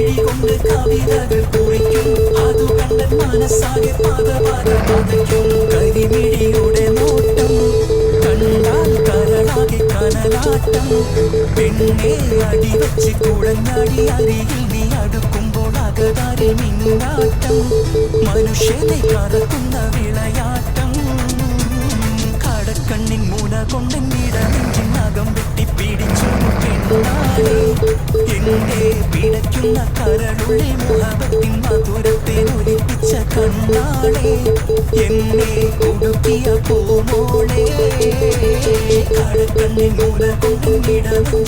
കരിമിഴി കൊണ്ട് കവിതകൾ കുറിക്കും. അതു കണ്ട മനസ്സാകെ പതപതയ്ക്കും. കരിമിഴിയുടെ നോട്ടം കണ്ടാൽ കരളാകെ കനലാട്ടം. പെണ്ണെ അടിവെച്ച് കുഴഞ്ഞാടി അരികിൽ നീ അടുക്കുമ്പോൾ അകതാരിൽ മിന്നാട്ടം. മനുഷ്യനെ കറക്കുന്ന വിളയാട്ടം. കടക്കണ്ണിൻ മുന കൊണ്ടെന്നിടനെഞ്ചിനകം വെട്ടി പിടിച്ചു പെണ്ണാളെ. എന്റെ പിടയ്ക്കുന്ന കരളുള്ളിൽ മുഹബത്തിൻ മധുരത്തെ ഒലിപ്പിച്ച കണ്ണാളെ. എന്നെ കുടുക്കിയ പൂമോളെ. കടക്കണ്ണിൻ മുന കൊണ്ടെന്നിടനെഞ്ചിൻ